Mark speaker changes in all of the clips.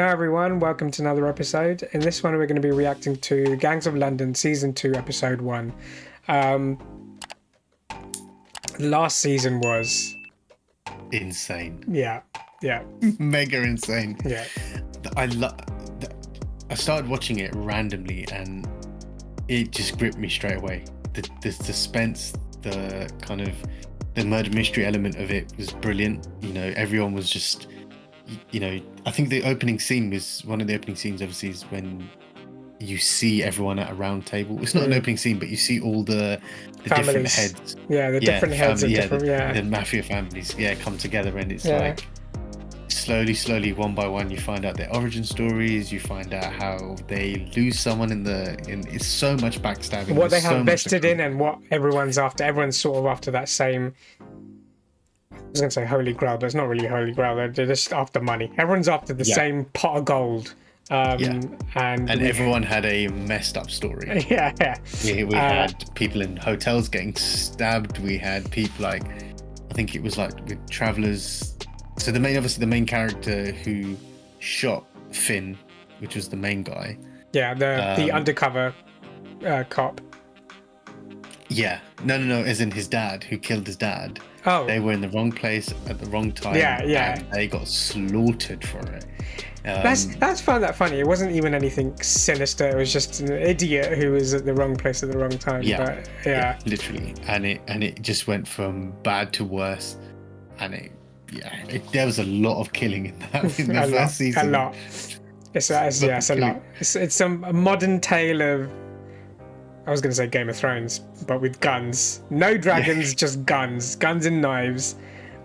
Speaker 1: Hello everyone, welcome to another episode. In this one we're going to be reacting to Gangs of London Season 2 Episode 1. Last season was...
Speaker 2: insane.
Speaker 1: Yeah.
Speaker 2: Mega insane.
Speaker 1: Yeah.
Speaker 2: I started watching it randomly and it just gripped me straight away. The suspense, the kind of the murder mystery element of it was brilliant. You know, everyone was just... I think the opening scene was one of the opening scenes, obviously, is when you see everyone at a round table. It's not an opening scene, but you see all the different heads.
Speaker 1: Yeah, the different heads of different,
Speaker 2: the mafia families, come together, and it's like slowly, one by one, you find out their origin stories. You find out how they lose someone in it's so much backstabbing.
Speaker 1: What they have vested in, and what everyone's after. Everyone's sort of after that same... I was going to say holy grail, but it's not really holy grail. They're just after money. Everyone's after the same pot of gold. And
Speaker 2: everyone had a messed up story. We had people in hotels getting stabbed. We had people I think it was with travelers. So the main character who shot Finn, which was the main guy. Yeah, the undercover cop. Yeah, no, as in his dad, who killed his dad. Oh, they were in the wrong place at the wrong time. And they got slaughtered for it.
Speaker 1: That's found that funny. It wasn't even anything sinister. It was just an idiot who was at the wrong place at the wrong time. Yeah,
Speaker 2: literally. And it just went from bad to worse. And there was a lot of killing in that in the first season.
Speaker 1: A lot. It's a lot. It's a modern tale of... I was going to say Game of Thrones, but with guns. No dragons, just guns. Guns and knives,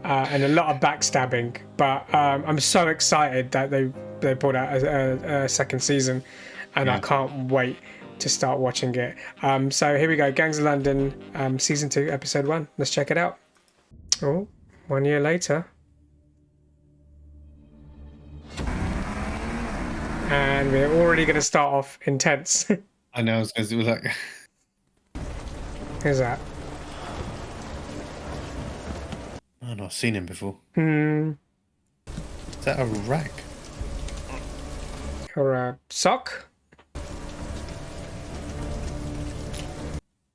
Speaker 1: and a lot of backstabbing. But I'm so excited that they put out a second season, and I can't wait to start watching it. So here we go, Gangs of London, Season 2, Episode 1. Let's check it out. Oh, 1 year later. And we're already going to start off intense.
Speaker 2: I know, because it was like...
Speaker 1: Who's that?
Speaker 2: Oh, no, I've seen him before. Is that a rag?
Speaker 1: Or a sock?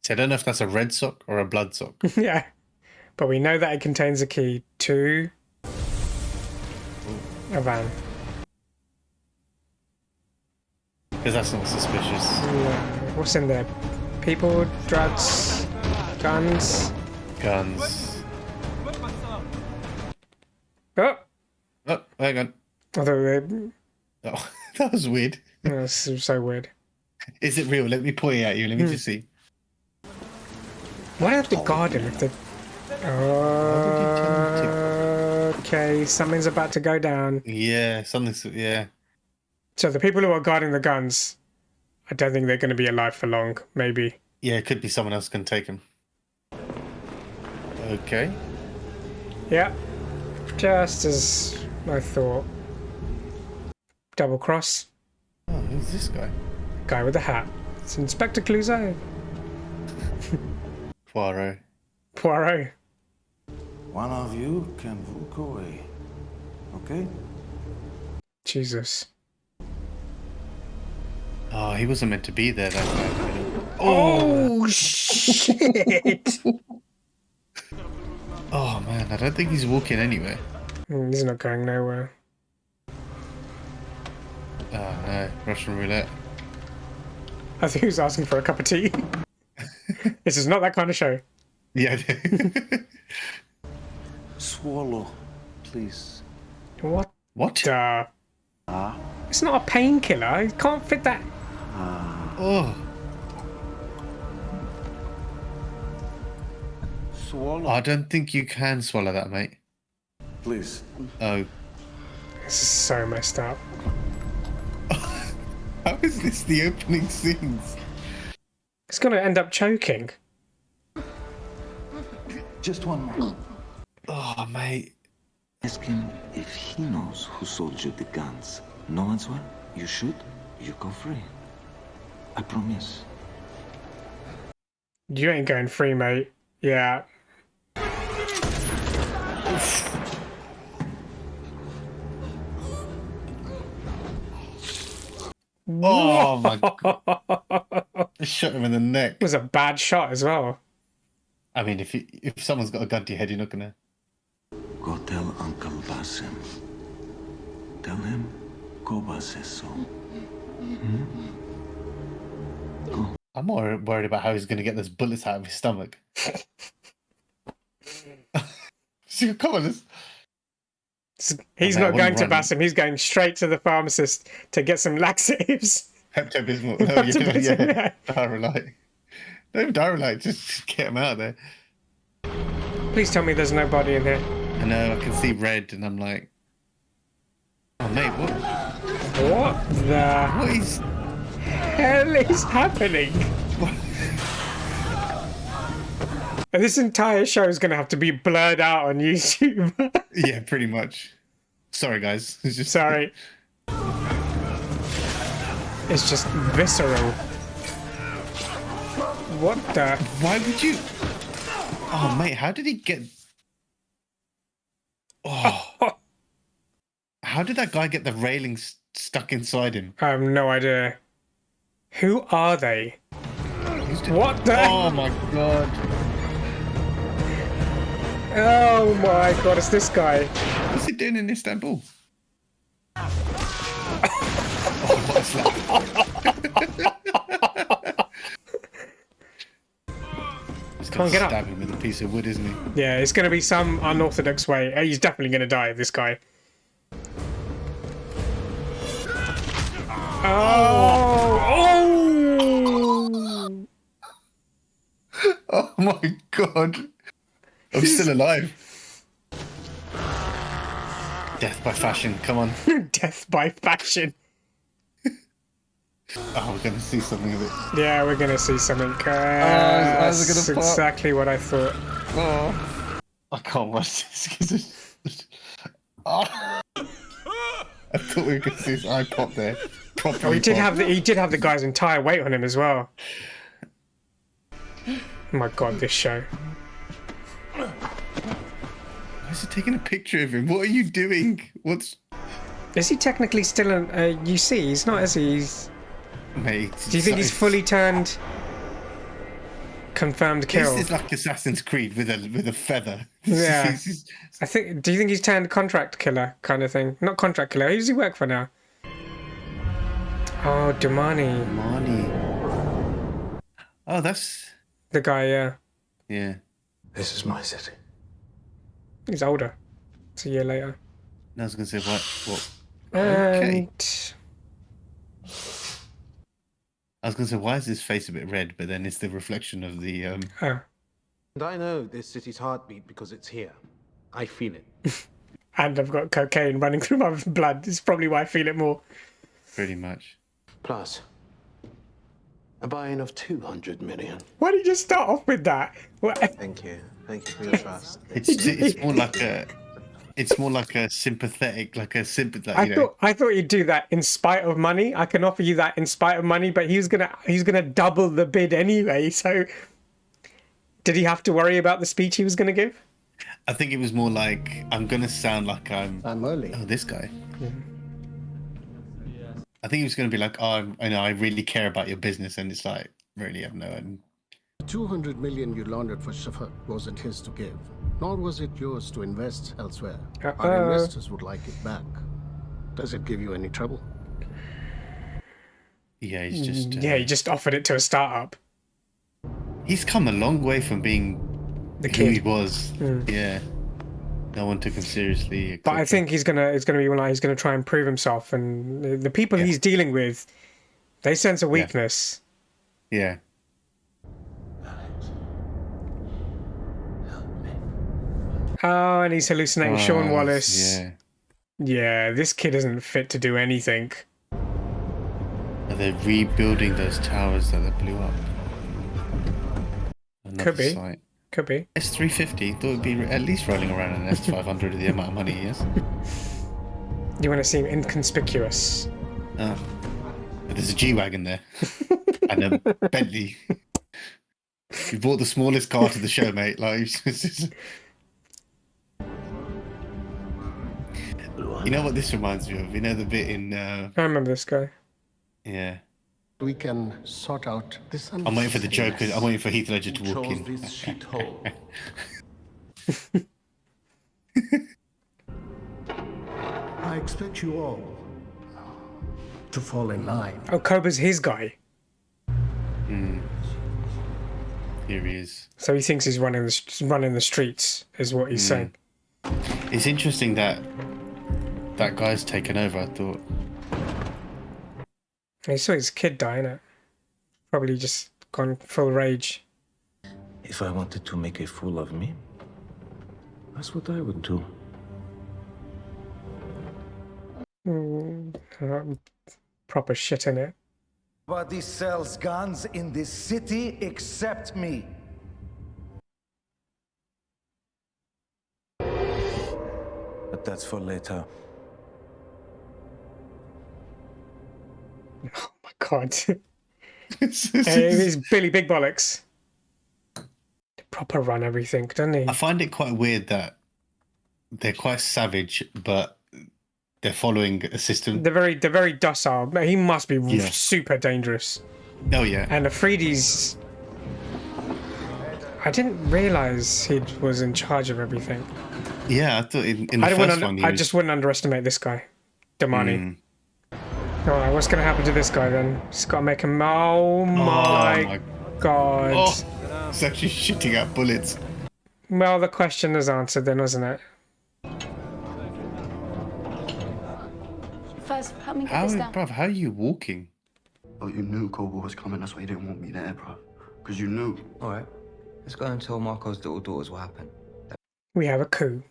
Speaker 2: So I don't know if that's a red sock or a blood sock.
Speaker 1: Yeah, but we know that it contains a key to a van.
Speaker 2: Because that's not suspicious.
Speaker 1: What's in there? People, drugs, guns.
Speaker 2: Guns.
Speaker 1: Oh,
Speaker 2: hang on.
Speaker 1: Oh,
Speaker 2: that was weird.
Speaker 1: That's so weird.
Speaker 2: Is it real? Let me point it at you. Let me just see.
Speaker 1: Why have they guard him if they... Okay, something's about to go down.
Speaker 2: Yeah, something's... Yeah.
Speaker 1: So the people who are guarding the guns, I don't think they're going to be alive for long, maybe.
Speaker 2: Yeah, it could be someone else can take him. Okay.
Speaker 1: Yeah, just as I thought. Double cross.
Speaker 2: Oh, who's this guy?
Speaker 1: Guy with the hat. It's Inspector Clouseau.
Speaker 2: Poirot.
Speaker 3: One of you can walk away, okay?
Speaker 1: Jesus.
Speaker 2: Oh, he wasn't meant to be there, that guy.
Speaker 1: Oh, shit!
Speaker 2: Oh, man, I don't think he's walking anywhere.
Speaker 1: He's not going nowhere.
Speaker 2: Oh, no. Russian roulette.
Speaker 1: I think he was asking for a cup of tea. This is not that kind of show.
Speaker 2: Yeah.
Speaker 3: Swallow, please.
Speaker 1: What?
Speaker 2: What?
Speaker 1: It's not a painkiller. You can't fit that.
Speaker 2: Oh.
Speaker 3: Swallow.
Speaker 2: I don't think you can swallow that, mate.
Speaker 3: Please.
Speaker 2: Oh.
Speaker 1: This is so messed up.
Speaker 2: How is this the opening scenes?
Speaker 1: It's going to end up choking.
Speaker 3: Just one more.
Speaker 2: Oh, mate.
Speaker 3: Ask him if he knows who sold you the guns. No answer? You shoot, you go free. I promise.
Speaker 1: You ain't going free, mate. Yeah.
Speaker 2: Oh my god! Shot him in the neck.
Speaker 1: It was a bad shot as well.
Speaker 2: I mean, if someone's got a gun to your head, you're not gonna.
Speaker 3: Go tell Uncle Basim. Tell him Koba says so. Go.
Speaker 2: I'm more worried about how he's gonna get those bullets out of his stomach. See, come on,
Speaker 1: he's not going to Basim. He's going straight to the pharmacist to get some laxatives.
Speaker 2: Pepto-Bismol. No, yeah. Diarrhea. No, Diarrhea. Just get him out of there.
Speaker 1: Please tell me there's nobody in here.
Speaker 2: I know. I can see red, and I'm like, oh mate, what?
Speaker 1: What the?
Speaker 2: What is?
Speaker 1: Hell is happening? And this entire show is going to have to be blurred out on YouTube.
Speaker 2: Yeah, pretty much. Sorry, guys. It's just...
Speaker 1: Sorry. It's just visceral. What the?
Speaker 2: Why would you? Oh, mate, how did he get? Oh. How did that guy get the railings stuck inside him?
Speaker 1: I have no idea. Who are they? What the?
Speaker 2: Oh my god.
Speaker 1: Oh my god, it's this guy.
Speaker 2: What's he doing in Istanbul? Oh, what's that?
Speaker 1: Come on, get up.
Speaker 2: Stab him with a piece of wood, isn't he?
Speaker 1: Yeah, it's going to be some unorthodox way. He's definitely going to die, this guy. Oh!
Speaker 2: Oh my god. I'm still alive. Death by fashion, come on.
Speaker 1: Death by fashion.
Speaker 2: Oh, we're going to see something of it.
Speaker 1: Yeah, we're going to see something. That's exactly what I thought.
Speaker 2: Oh. I can't watch this. Oh. I thought we were going to see his eye pop there.
Speaker 1: Oh, he did have the guy's entire weight on him as well. Oh my god, this show.
Speaker 2: Why is he taking a picture of him? What are you doing?
Speaker 1: Is he technically still a UC? He's not, is he?
Speaker 2: Mate,
Speaker 1: do you think he's fully turned confirmed kill?
Speaker 2: This is like Assassin's Creed with a feather.
Speaker 1: Yeah. I think. Do you think he's turned contract killer kind of thing? Not contract killer. Who does he work for now? Oh, Domani.
Speaker 2: Oh, that's
Speaker 1: the guy. Yeah.
Speaker 2: Yeah.
Speaker 3: This is my city.
Speaker 1: He's older. It's a year later.
Speaker 2: I was gonna say what?
Speaker 1: And...
Speaker 2: Okay. I was gonna say, why is his face a bit red? But then it's the reflection of the.
Speaker 4: And I know this city's heartbeat because it's here. I feel it.
Speaker 1: And I've got cocaine running through my blood. It's probably why I feel it more.
Speaker 2: Pretty much.
Speaker 4: Plus, a buy-in of 200 million.
Speaker 1: Why did you just start off with that? What?
Speaker 4: Thank you for your trust.
Speaker 2: It's more like a. It's more like a sympathetic,
Speaker 1: I thought you'd do that in spite of money. I can offer you that in spite of money, but he's gonna double the bid anyway. So, did he have to worry about the speech he was gonna give?
Speaker 2: I think it was more like, I'm gonna sound like I'm
Speaker 4: early.
Speaker 2: Oh, this guy. Yeah. I think he was gonna be like, oh, I know, I really care about your business, and it's like, really, I've no idea.
Speaker 5: The 200 million you laundered for Shafak wasn't his to give, nor was it yours to invest elsewhere. Our investors would like it back. Does it give you any trouble?
Speaker 2: Yeah, he's just...
Speaker 1: he just offered it to a startup.
Speaker 2: He's come a long way from being
Speaker 1: the
Speaker 2: who
Speaker 1: kid
Speaker 2: he was. Yeah. No one took him seriously.
Speaker 1: But I think he's gonna be one. He's gonna try and prove himself, and the people he's dealing with, they sense a weakness.
Speaker 2: Yeah.
Speaker 1: Oh, and he's hallucinating Sean Wallace.
Speaker 2: Yeah.
Speaker 1: Yeah, this kid isn't fit to do anything.
Speaker 2: Are they rebuilding those towers that they blew up?
Speaker 1: Could be. Could be.
Speaker 2: S350 thought it'd be at least rolling around an S500 with the amount of money he has.
Speaker 1: You want to seem inconspicuous.
Speaker 2: But there's a G-Wagon there. And a Bentley. You bought the smallest car to the show, mate. Like, you know what this reminds me of? You know the bit in...
Speaker 1: I remember this guy.
Speaker 2: Yeah.
Speaker 5: We can sort out this.
Speaker 2: I'm waiting for the Joker. I'm waiting for Heath Ledger to walk in.
Speaker 3: This shithole.
Speaker 5: I expect you all to fall in line.
Speaker 1: Oh, Koba's his guy.
Speaker 2: Here he is.
Speaker 1: So he thinks he's running the streets, is what he's saying.
Speaker 2: It's interesting that that guy's taken over. I thought.
Speaker 1: He saw his kid die, innit? Probably just gone full rage.
Speaker 3: If I wanted to make a fool of me, that's what I would do.
Speaker 1: Proper shit in it.
Speaker 6: Nobody sells guns in this city except me.
Speaker 3: But that's for later.
Speaker 1: Oh my god. He's Billy Big Bollocks. Proper run everything, doesn't he?
Speaker 2: I find it quite weird that they're quite savage, but they're following a system.
Speaker 1: They're very docile. He must be super dangerous.
Speaker 2: Oh yeah.
Speaker 1: And Afridi's... I didn't realise he was in charge of everything.
Speaker 2: Yeah, I thought in the first one.
Speaker 1: I just wouldn't underestimate this guy, Damani. Alright, what's going to happen to this guy then? Just got to make him. Oh my god.
Speaker 2: Oh, it's actually shooting out bullets.
Speaker 1: Well, the question is answered then, wasn't it?
Speaker 7: First, help me get this down.
Speaker 2: Bruv, how are you walking?
Speaker 8: Oh, you knew Koba was coming. That's why you didn't want me there, bro. Because you knew.
Speaker 9: All right. Let's go and tell Marco's little daughters what happened.
Speaker 1: We have a coup.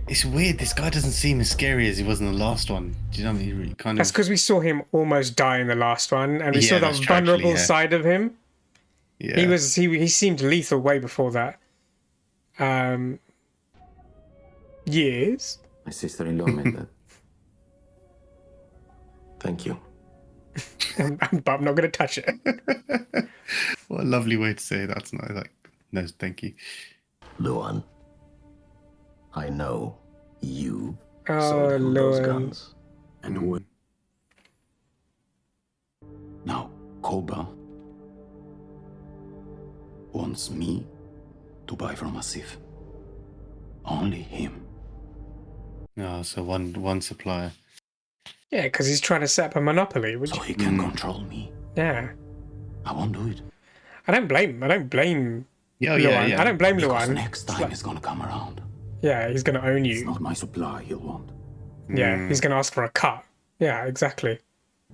Speaker 2: It's weird. This guy doesn't seem as scary as he was in the last one. Do you know what I mean? He really kind of...
Speaker 1: That's because we saw him almost die in the last one, and we saw the vulnerable side of him.
Speaker 2: Yeah.
Speaker 1: He seemed lethal way before that. Years.
Speaker 3: My sister-in-law made that. Thank you.
Speaker 1: But I'm not going to touch it.
Speaker 2: What a lovely way to say that. That's not like, no, thank you.
Speaker 5: Luan, I know you
Speaker 1: Oh,
Speaker 5: sold those
Speaker 1: Luan.
Speaker 5: guns.
Speaker 3: And who? Now, Koba wants me to buy from Asif. Only him.
Speaker 2: Oh, so one supplier.
Speaker 1: Yeah, because he's trying to set up a monopoly.
Speaker 3: So he can control me.
Speaker 1: Yeah.
Speaker 3: I won't do it.
Speaker 1: I don't blame Luan.
Speaker 2: Yeah.
Speaker 1: I don't blame
Speaker 3: Because
Speaker 1: Luan.
Speaker 3: next time he's gonna come around.
Speaker 1: Yeah, he's going to own
Speaker 3: It's
Speaker 1: you.
Speaker 3: not my supply he'll want.
Speaker 1: Yeah, he's going to ask for a cut. Yeah, exactly.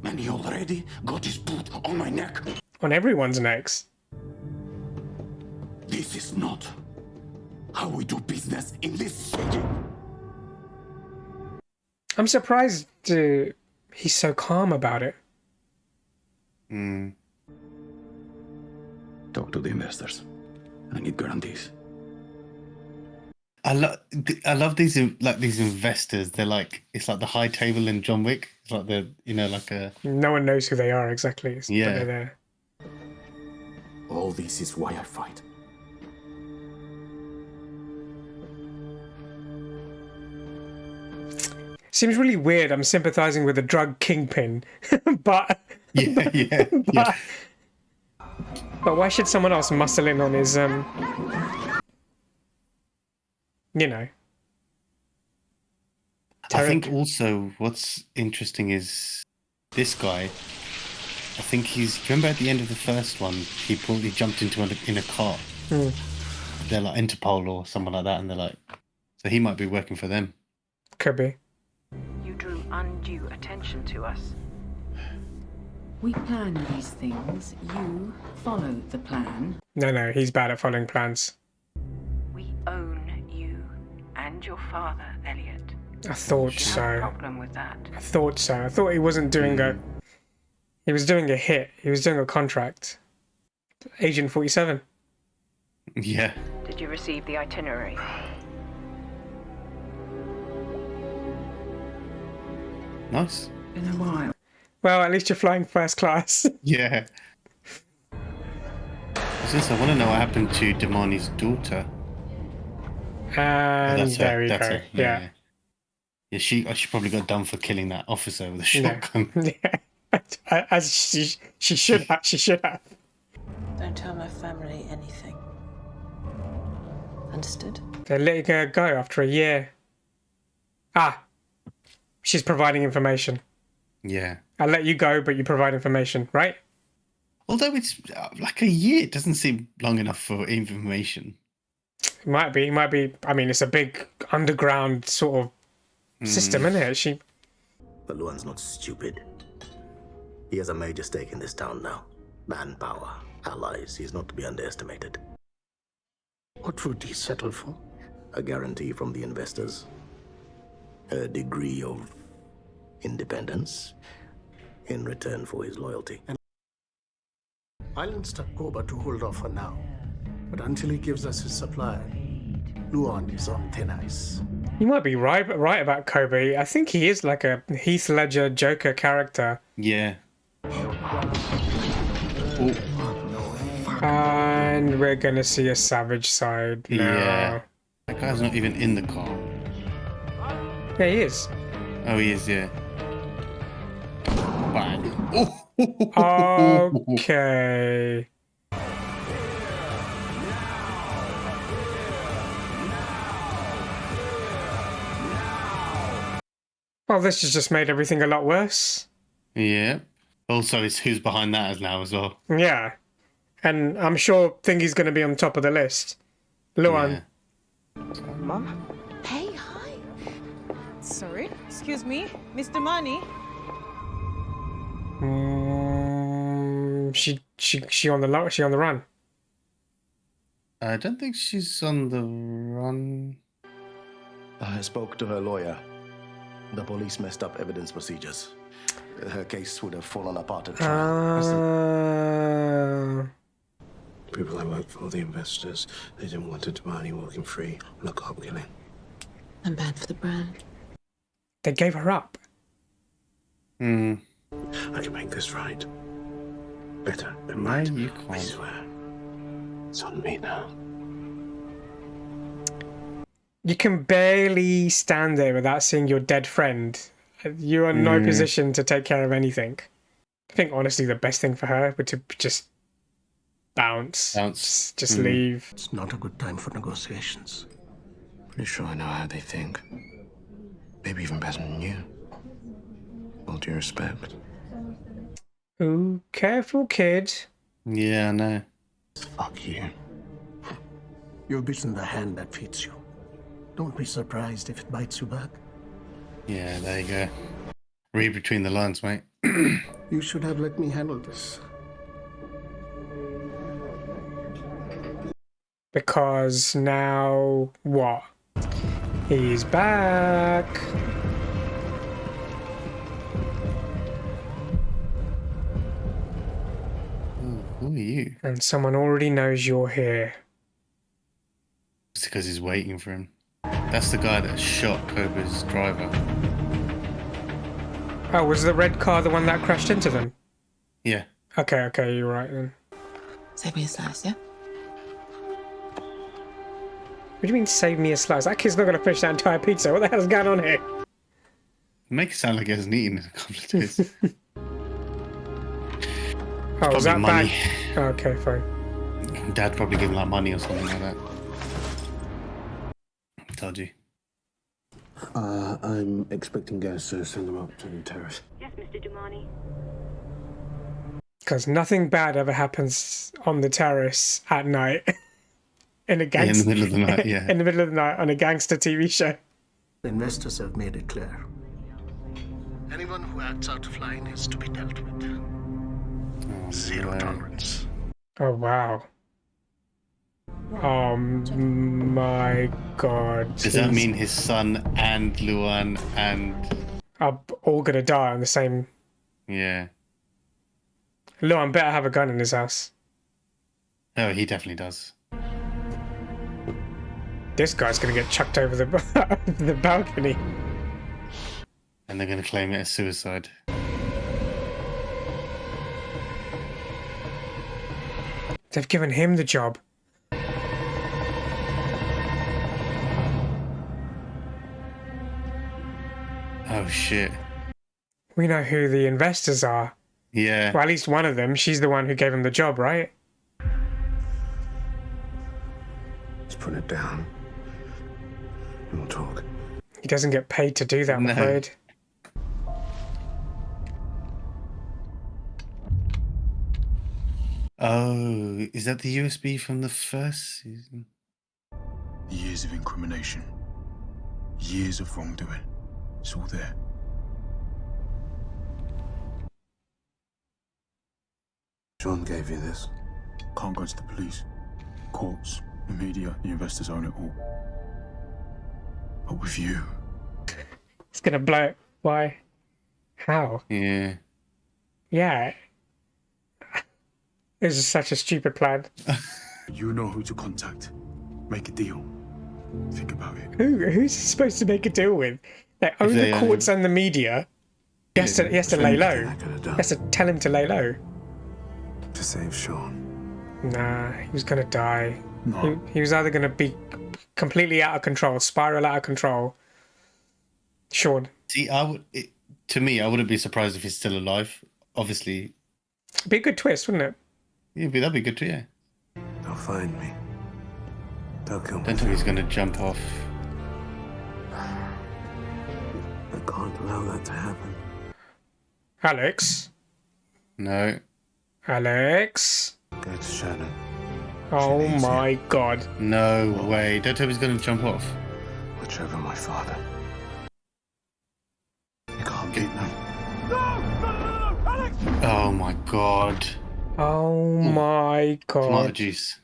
Speaker 3: And he already got his boot on my neck.
Speaker 1: On everyone's necks.
Speaker 3: This is not how we do business in this city.
Speaker 1: I'm surprised he's so calm about it.
Speaker 3: Talk to the investors. I need guarantees.
Speaker 2: I love these investors. They're like, it's like the high table in John Wick. It's like
Speaker 1: No one knows who they are exactly. But they're there.
Speaker 3: All this is why I fight.
Speaker 1: Seems really weird. I'm sympathizing with a drug kingpin, but but why should someone else muscle in on his
Speaker 2: I think also what's interesting is this guy. I think remember at the end of the first one, he jumped in a car. They're like Interpol or someone like that, and they're like, so he might be working for them.
Speaker 1: Could be.
Speaker 10: You drew undue attention to us.
Speaker 7: We plan these things. You follow the plan.
Speaker 1: No, he's bad at following plans.
Speaker 10: We own you and your father, Elliot.
Speaker 1: I thought
Speaker 10: No
Speaker 1: so.
Speaker 10: problem with that.
Speaker 1: I thought so. I thought he wasn't doing he was doing a hit. He was doing a contract. Agent 47.
Speaker 2: Yeah.
Speaker 10: Did you receive the itinerary?
Speaker 2: Nice.
Speaker 7: Been a while.
Speaker 1: Well, at least you're flying first class.
Speaker 2: Yeah. I want to know what happened to Damani's daughter.
Speaker 1: And there we go. Yeah.
Speaker 2: Yeah, she probably got done for killing that officer with a shotgun.
Speaker 1: Yeah. As she should have. She should have.
Speaker 11: Don't tell my family anything. Understood?
Speaker 1: They're letting her go after a year. Ah, she's providing information.
Speaker 2: Yeah.
Speaker 1: I'll let you go, but you provide information, right?
Speaker 2: Although it's like a year, it doesn't seem long enough for information.
Speaker 1: It might be. I mean, it's a big underground sort of system, isn't it?
Speaker 12: But Luan's not stupid. He has a major stake in this town now. Manpower, allies, he's not to be underestimated.
Speaker 5: What would he settle for?
Speaker 12: A guarantee from the investors. A degree of independence in return for his loyalty.
Speaker 5: I'll instruct Koba to hold off for now. But until he gives us his supply, Luan is on thin ice.
Speaker 1: You might be right about Kobe. I think he is like a Heath Ledger Joker character.
Speaker 2: Yeah.
Speaker 1: Ooh. And we're gonna see a savage side now.
Speaker 2: Yeah. That guy's not even in the car.
Speaker 1: Yeah, he is.
Speaker 2: Oh, he is, yeah. Bang.
Speaker 1: Okay. Well, this has just made everything a lot worse.
Speaker 2: Yeah. Also, it's who's behind that now as well.
Speaker 1: Yeah. And I'm sure Thingy's going to be on top of the list. Luan.
Speaker 2: Yeah.
Speaker 13: Mom?
Speaker 14: Hey, hi. Sorry, excuse me, Mr. Money.
Speaker 1: She on the run.
Speaker 2: I don't think she's on the run.
Speaker 12: I spoke to her lawyer. The police messed up evidence procedures. Her case would have fallen apart at trial.
Speaker 5: People I work for, the investors, they didn't want her to buy any walking free on a cop killing.
Speaker 14: I'm bad for the brand.
Speaker 1: They gave her up.
Speaker 5: I can make this right. Better than right.
Speaker 2: No, you can't.
Speaker 5: I swear. It's on me now.
Speaker 1: You can barely stand there without seeing your dead friend. You're in no position to take care of anything. I think, honestly, the best thing for her would to just bounce. Just leave.
Speaker 5: It's not a good time for negotiations. Pretty sure I know how they think. Maybe even better than you. All due respect.
Speaker 1: Ooh, careful, kid.
Speaker 2: Yeah, I know.
Speaker 5: Fuck you. You're bitten the hand that feeds you. Don't be surprised if it bites you back.
Speaker 2: Yeah, there you go. Read between the lines, mate.
Speaker 5: You should have let me handle this.
Speaker 1: Because now what? He's back.
Speaker 2: Ooh, who are you?
Speaker 1: And someone already knows you're here.
Speaker 2: It's because he's waiting for him. That's the guy that shot Koba's driver.
Speaker 1: Oh, was the red car the one that crashed into them?
Speaker 2: Yeah.
Speaker 1: Okay, you're right then.
Speaker 14: Save me a slice, yeah?
Speaker 1: What do you mean, save me a slice? That kid's not going to finish that entire pizza. What the hell's going on here?
Speaker 2: Make it sound like he hasn't eaten in a couple of days.
Speaker 1: Oh, was that
Speaker 2: money.
Speaker 1: bad? Okay, fine.
Speaker 2: Dad probably gave him like money or something like that. Told you.
Speaker 5: I'm expecting guys to send them up to the terrace.
Speaker 10: Yes, Mr. Dumani.
Speaker 1: Because nothing bad ever happens on the terrace at night. In the middle
Speaker 2: of the night, yeah.
Speaker 1: In the middle of the night on a gangster TV show.
Speaker 5: The investors have made it clear. Anyone who acts out of line is to be dealt with. Zero tolerance.
Speaker 1: Oh, wow. Oh my god.
Speaker 2: Does that mean his son and Luan and...
Speaker 1: are all gonna die on the same...
Speaker 2: Yeah.
Speaker 1: Luan better have a gun in his house.
Speaker 2: Oh, he definitely does.
Speaker 1: This guy's gonna get chucked over the balcony.
Speaker 2: And they're gonna claim it as suicide.
Speaker 1: They've given him the job.
Speaker 2: shit.
Speaker 1: We know who the investors are.
Speaker 2: Yeah.
Speaker 1: Well, at least one of them. She's the one who gave him the job, right?
Speaker 12: Let's put it down. And we'll talk.
Speaker 1: He doesn't get paid to do that, I'm afraid.
Speaker 2: Oh, is that the USB from the first season?
Speaker 13: Years of incrimination. Years of wrongdoing. It's all there.
Speaker 12: Sean gave you this.
Speaker 13: Can't go to the police. Courts, the media, the investors own it all. But with you...
Speaker 1: It's gonna blow it. Why? How?
Speaker 2: Yeah.
Speaker 1: Yeah. This is such a stupid plan.
Speaker 13: You know who to contact. Make a deal. Think about it.
Speaker 1: Who's he supposed to make a deal with? They own the courts and the media. He has to lay low. He has to tell him to lay low.
Speaker 12: To save Sean.
Speaker 1: Nah, he was gonna die.
Speaker 13: No.
Speaker 1: He was either gonna be completely out of control, spiral out of control. Sean.
Speaker 2: See, to me, I wouldn't be surprised if he's still alive. Obviously.
Speaker 1: It'd be a good twist, wouldn't it?
Speaker 2: Yeah, that'd be good too, yeah.
Speaker 12: They'll find me. They'll kill me.
Speaker 2: Don't think he's gonna jump off.
Speaker 12: I can't allow that to happen.
Speaker 1: Alex?
Speaker 2: No.
Speaker 1: Alex?
Speaker 12: Go to Shannon.
Speaker 1: Oh my god.
Speaker 2: No way. Don't tell me he's gonna jump off.
Speaker 12: Watch over my father. You can't beat me.
Speaker 2: Oh my god.
Speaker 1: Oh my god.
Speaker 2: Tomato juice.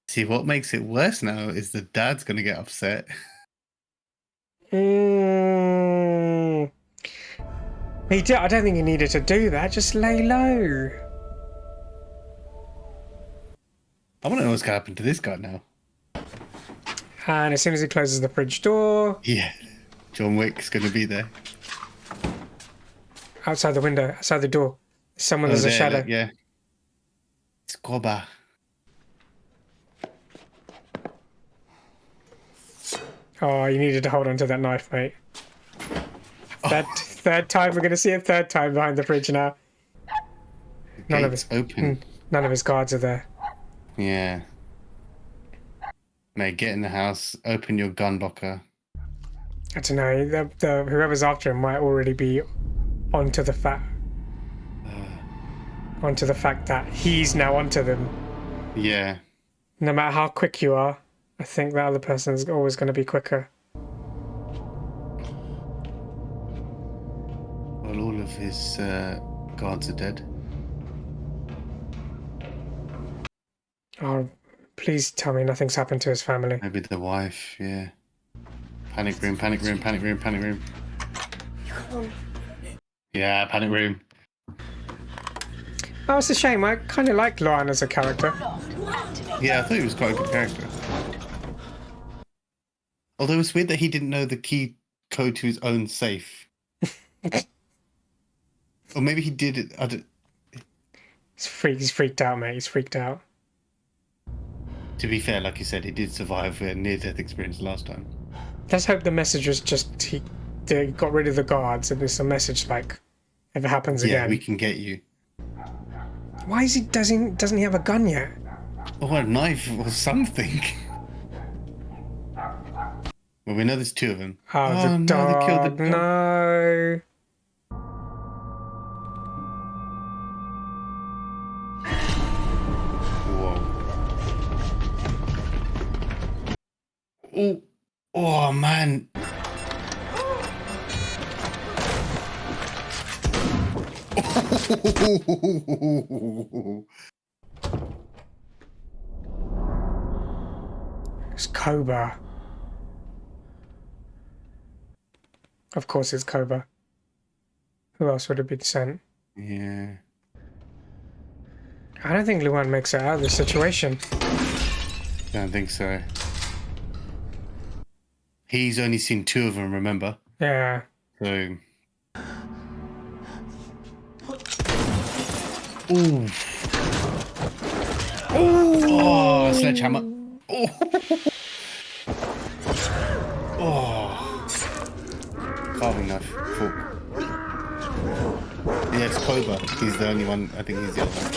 Speaker 2: See, what makes it worse now is the dad's gonna get upset.
Speaker 1: I don't think he needed to do that. Just lay low.
Speaker 2: I want to know what's gonna happen to this guy now.
Speaker 1: And as soon as he closes the fridge door...
Speaker 2: Yeah. John Wick's gonna be there.
Speaker 1: Outside the window, outside the door. Someone there's a shadow.
Speaker 2: Yeah. Squabba.
Speaker 1: Oh, you needed to hold on to that knife, mate. Third time, we're going to see it third time behind the fridge now. None of his guards are there.
Speaker 2: Yeah. Mate, get in the house, open your gun locker.
Speaker 1: I don't know, whoever's after him might already be onto the fact that he's now onto them.
Speaker 2: Yeah.
Speaker 1: No matter how quick you are, I think that other person's always going to be quicker.
Speaker 2: Well, all of his guards are dead.
Speaker 1: Oh, please tell me nothing's happened to his family.
Speaker 2: Maybe the wife, yeah. Panic room, panic room, panic room, panic room. Yeah, panic room.
Speaker 1: Oh, it's a shame. I kind of like Luan as a character.
Speaker 2: Yeah, I thought he was quite a good character. Although it's weird that he didn't know the key code to his own safe. Or maybe he did it. I don't...
Speaker 1: He's freaked out, mate. He's freaked out.
Speaker 2: To be fair, like you said, he did survive a near-death experience last time.
Speaker 1: Let's hope the message was just they got rid of the guards and there's a message like, if it happens again.
Speaker 2: Yeah, we can get you.
Speaker 1: Why is doesn't he have a gun yet?
Speaker 2: Or a knife or something. Well, we know there's two of them.
Speaker 1: Oh, the dog.
Speaker 2: No, they killed the dog.
Speaker 1: No.
Speaker 2: Whoa. Oh, man.
Speaker 1: It's Koba. Of course it's Koba. Who else would have been sent?
Speaker 2: Yeah.
Speaker 1: I don't think Luan makes it out of this situation.
Speaker 2: Don't think so. He's only seen two of them, remember?
Speaker 1: Yeah.
Speaker 2: So... Ooh. Oh, sledgehammer. Oh. Oh. Carving knife. Fork. Yes, Cobra. He's the only one. I think he's the other one.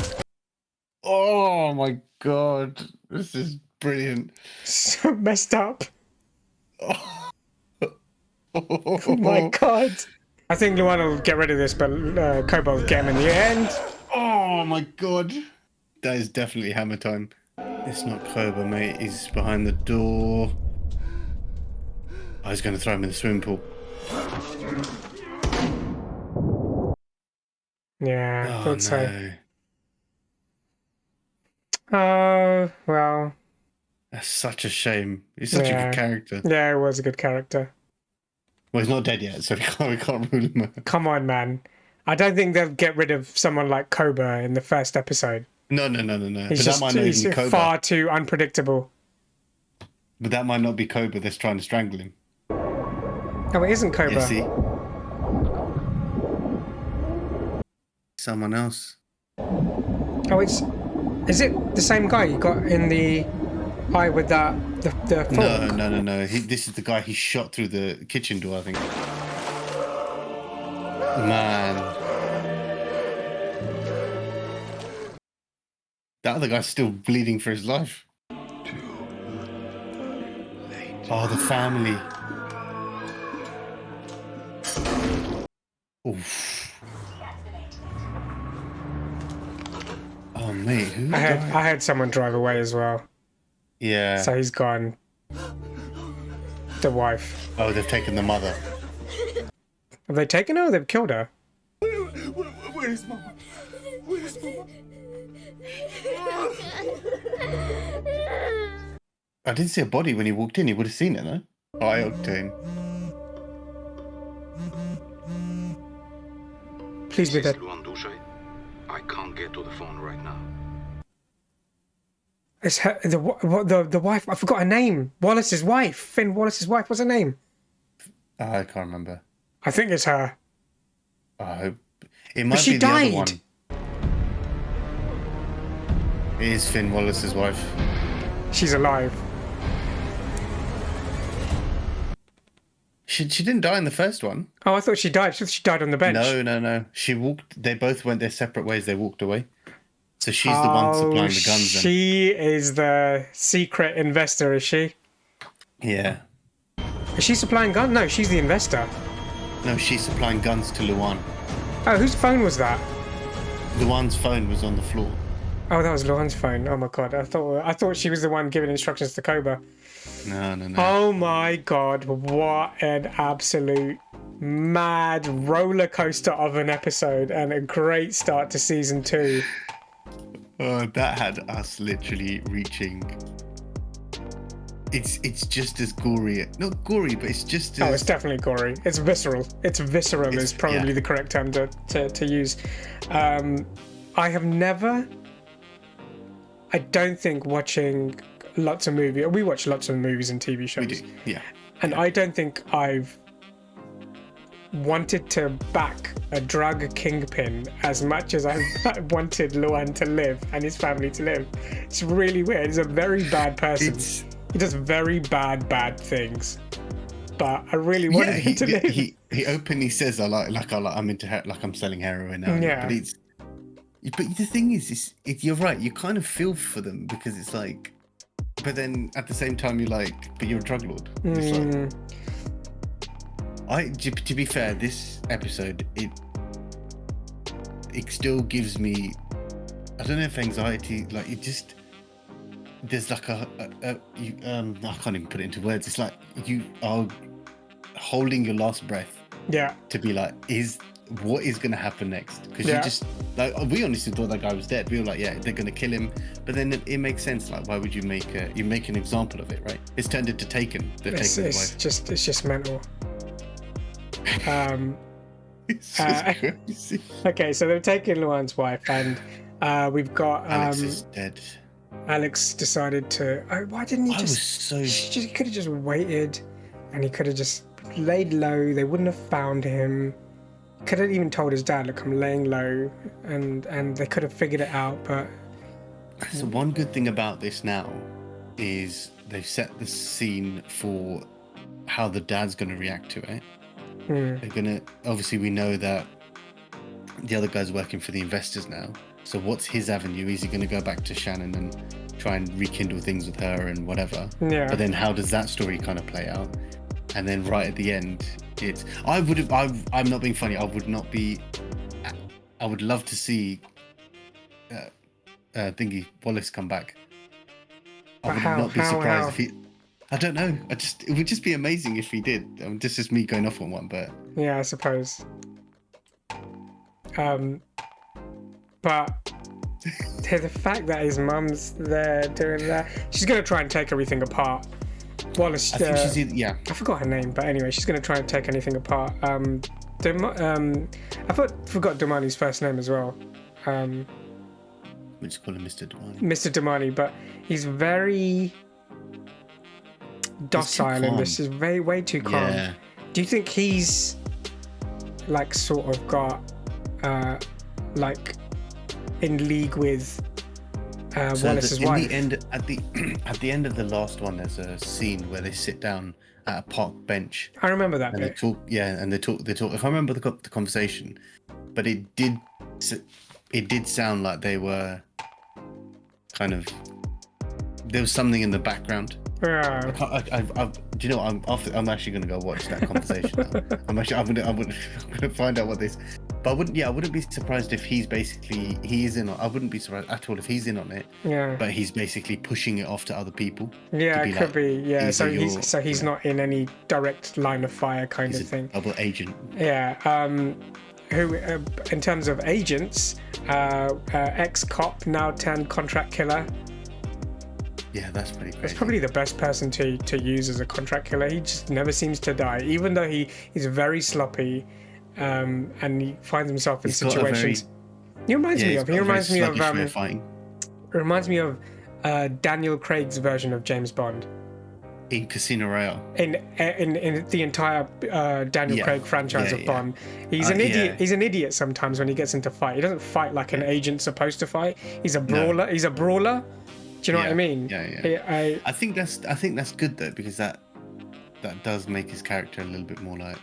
Speaker 2: Oh my god. This is brilliant.
Speaker 1: So messed up. Oh my god. I think Luan will get rid of this, but Cobra will get him in the end.
Speaker 2: Oh my god. That is definitely hammer time. It's not Cobra, mate. He's behind the door. I was going to throw him in the swimming pool.
Speaker 1: Yeah, I thought so.
Speaker 2: No.
Speaker 1: Oh, well.
Speaker 2: That's such a shame. He's such a good character.
Speaker 1: Yeah, it was a good character.
Speaker 2: Well, he's not dead yet, so we can't rule him out.
Speaker 1: Come on, man. I don't think they'll get rid of someone like Cobra in the first episode.
Speaker 2: No.
Speaker 1: He's just he's far too unpredictable.
Speaker 2: But that might not be Cobra that's trying to strangle him.
Speaker 1: Oh, it isn't Cobra.
Speaker 2: Yeah, see? Someone else.
Speaker 1: Oh, is it the same guy you got in the eye with the fork?
Speaker 2: No. This is the guy he shot through the kitchen door, I think. Man. That other guy's still bleeding for his life. Oh, the family. Oof. Oh, mate. I
Speaker 1: had someone drive away as well.
Speaker 2: Yeah.
Speaker 1: So he's gone. The wife.
Speaker 2: Oh, they've taken the mother.
Speaker 1: Have they taken her or they've killed her?
Speaker 13: Where is Mama? Where is Mama?
Speaker 2: I didn't see a body when he walked in. He would have seen it, no? High octane.
Speaker 1: Please be dead.
Speaker 15: I can't get to the phone right now.
Speaker 1: It's her, the wife. I forgot her name. Wallace's wife. Finn Wallace's wife. What's her name?
Speaker 2: I can't remember.
Speaker 1: I think it's her.
Speaker 2: I hope it might be the other one. It is Finn Wallace's wife.
Speaker 1: She's alive.
Speaker 2: She didn't die in the first one.
Speaker 1: Oh, I thought she died. She died on the bench.
Speaker 2: No. She walked. They both went their separate ways. They walked away. So she's the one supplying the guns. Then.
Speaker 1: She is the secret investor, is she?
Speaker 2: Yeah.
Speaker 1: Is she supplying guns? No, she's the investor.
Speaker 2: No, she's supplying guns to Luan.
Speaker 1: Oh, whose phone was that?
Speaker 2: Luan's phone was on the floor.
Speaker 1: Oh, that was Luan's phone. Oh my god, I thought she was the one giving instructions to Cobra.
Speaker 2: No.
Speaker 1: Oh my god, what an absolute mad roller coaster of an episode and a great start to season 2.
Speaker 2: That had us literally reaching. It's just as gory. Not gory, but it's just as...
Speaker 1: Oh, it's definitely gory. It's visceral. It's visceral is probably the correct term to use. I have never... I don't think watching lots of movies... We watch lots of movies and TV shows.
Speaker 2: We do, yeah.
Speaker 1: And I don't think I've wanted to back a drug kingpin as much as I wanted Luan to live and his family to live. It's really weird. He's a very bad person. He does very bad things. But I really wanted him to live.
Speaker 2: He openly says, I'm into I'm selling heroin now.
Speaker 1: Yeah.
Speaker 2: But the thing is you're right. You kind of feel for them because it's like, but then at the same time you're like, but you're a drug lord. It's like, to be fair, this episode it still gives me, I don't know if anxiety, like it just, there's like I can't even put it into words. It's like you are holding your last breath.
Speaker 1: Yeah.
Speaker 2: To be like, what is going to happen next? Because you just, like, we honestly thought that guy was dead. We were like, yeah, they're going to kill him. But then it makes sense. Like, why would you make an example of it, right? It's turned into Taken.
Speaker 1: It's just mental.
Speaker 2: It's just crazy.
Speaker 1: Okay, so they've taken Luan's wife, and we've got
Speaker 2: Alex is dead.
Speaker 1: Alex decided to. Why didn't he He could have just waited, and he could have just laid low. They wouldn't have found him. Could have even told his dad, "Look, I'm laying low," and they could have figured it out. But
Speaker 2: So one good thing about this now is they've set the scene for how the dad's going to react to it. They're going to, obviously we know that the other guy's working for the investors now. So what's his avenue? Is he going to go back to Shannon and try and rekindle things with her and whatever?
Speaker 1: Yeah.
Speaker 2: But then how does that story kind of play out? And then right at the end, I'm not being funny. I would love to see Wallace come back. I would not be surprised if he. I don't know. It would just be amazing if he did. This is me going off on one, but
Speaker 1: yeah, I suppose. But the fact that his mum's there doing that, she's gonna try and take everything apart. Wallace.
Speaker 2: I think she's I
Speaker 1: forgot her name, but anyway, she's gonna try and take anything apart. I forgot Damani's first name as well.
Speaker 2: We just call him Mr. Damani.
Speaker 1: Mr. Damani, but he's very docile in this. He's way too calm.
Speaker 2: Yeah.
Speaker 1: Do you think he's like sort of got like in league with Wallace's wife?
Speaker 2: At the end of the last one, there's a scene where they sit down at a park bench.
Speaker 1: I remember that
Speaker 2: and
Speaker 1: bit.
Speaker 2: They talk. Yeah, and they talk. If I remember the conversation, but it did sound like they were kind of, there was something in the background.
Speaker 1: Yeah.
Speaker 2: Do you know what? I'm actually going to go watch that conversation now. I'm going to find out what this. But I wouldn't be surprised if he is in on. I wouldn't be surprised at all if he's in on it.
Speaker 1: Yeah.
Speaker 2: But he's basically pushing it off to other people.
Speaker 1: Yeah, it could be. Yeah. So he's
Speaker 2: yeah.
Speaker 1: not in any direct line of fire kind of thing.
Speaker 2: Double agent.
Speaker 1: Yeah. Who, in terms of agents, ex-cop now turned contract killer.
Speaker 2: Yeah, that's pretty crazy.
Speaker 1: It's probably the best person to use as a contract killer. He just never seems to die, even though he's very sloppy, and he finds himself in situations. He reminds me of Daniel Craig's version of James Bond.
Speaker 2: In Casino Royale.
Speaker 1: In the entire Daniel Craig franchise of Bond. He's an idiot. He's an idiot sometimes when he gets into fight. He doesn't fight like an agent's supposed to fight. He's a brawler. No. He's a brawler. Do you know what I mean?
Speaker 2: Yeah. I think that's good though, because that does make his character a little bit more like.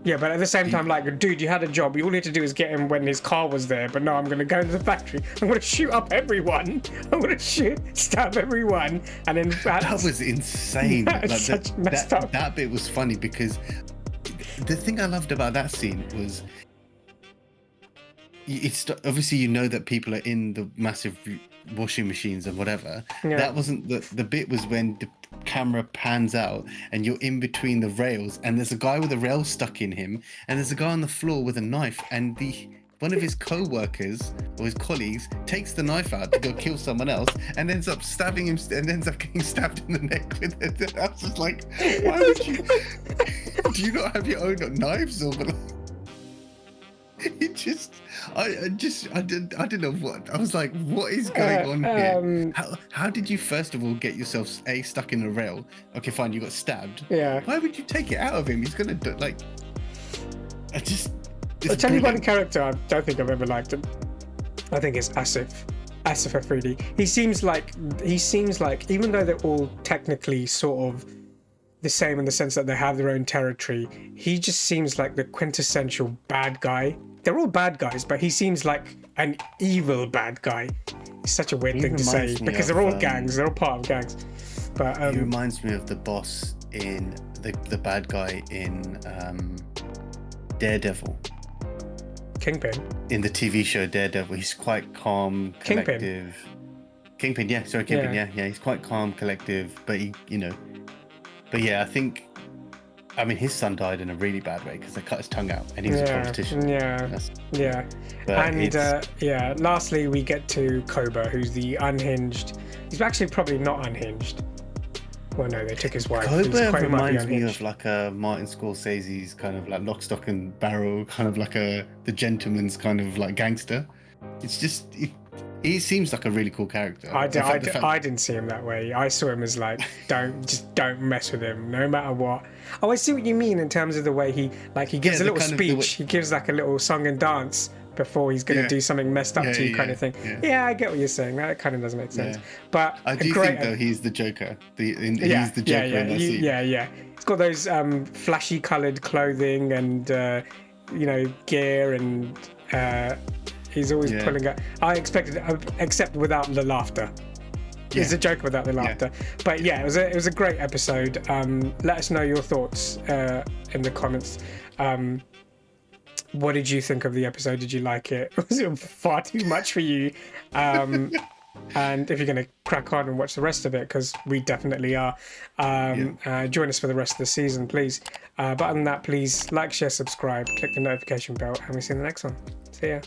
Speaker 1: Yeah, but at the same time, like, dude, you had a job. You all need to do is get him when his car was there. But no, I'm going to go into the factory. I'm going to shoot up everyone. I'm going to stab everyone. And then...
Speaker 2: That was insane. That bit was funny because the thing I loved about that scene was... It's obviously, you know that people are in the massive washing machines and whatever. Yeah. That wasn't the bit was when the camera pans out and you're in between the rails and there's a guy with a rail stuck in him and there's a guy on the floor with a knife and one of his co-workers or his colleagues takes the knife out to go kill someone else and ends up stabbing him and ends up getting stabbed in the neck with it. I was just like, why would you? Do you not have your own knives or? It just, I didn't know what. I was like, what is going on here? How did you first of all get yourself stuck in a rail? Okay, fine, you got stabbed.
Speaker 1: Yeah.
Speaker 2: Why would you take it out of him? He's gonna do, like. I'll
Speaker 1: tell you one character I don't think I've ever liked him. I think it's Asif Afridi. He seems like, even though they're all technically sort of the same in the sense that they have their own territory, he just seems like the quintessential bad guy. They're all bad guys, but he seems like an evil bad guy. It's such a weird thing to say because they're all gangs. They're all part of gangs. But
Speaker 2: he reminds me of the boss in the bad guy in Daredevil.
Speaker 1: Kingpin.
Speaker 2: In the TV show Daredevil, he's quite calm, collective. Kingpin, yeah. Sorry, Kingpin, yeah. He's quite calm, collective, but But yeah, I mean, his son died in a really bad way because they cut his tongue out, and he was a politician.
Speaker 1: Yeah. And lastly, we get to Koba, who's the unhinged. He's actually probably not unhinged. Well, no, they took his wife.
Speaker 2: Koba reminds me of like a Martin Scorsese's kind of like Lock, Stock and Barrel, kind of like the gentleman's kind of like gangster. It's just. He seems like a really cool character.
Speaker 1: I didn't see him that way. I saw him as like, don't mess with him, no matter what. Oh, I see what you mean in terms of the way he gives a little speech. He gives like a little song and dance before he's going to do something messed up to you, kind of thing. Yeah, I get what you're saying. That kind of doesn't make sense. But
Speaker 2: I do think though he's the Joker. He's the Joker in that scene.
Speaker 1: Yeah. He's got those flashy coloured clothing and gear, and he's always pulling up. I expected, except without the laughter. He's a Joker without the laughter. But yeah, it was a great episode. Let us know your thoughts in the comments. What did you think of the episode? Did you like it? Was it far too much for you? And if you're going to crack on and watch the rest of it, because we definitely are, join us for the rest of the season, please. But other than that, please like, share, subscribe, click the notification bell, and we'll see you in the next one. See ya.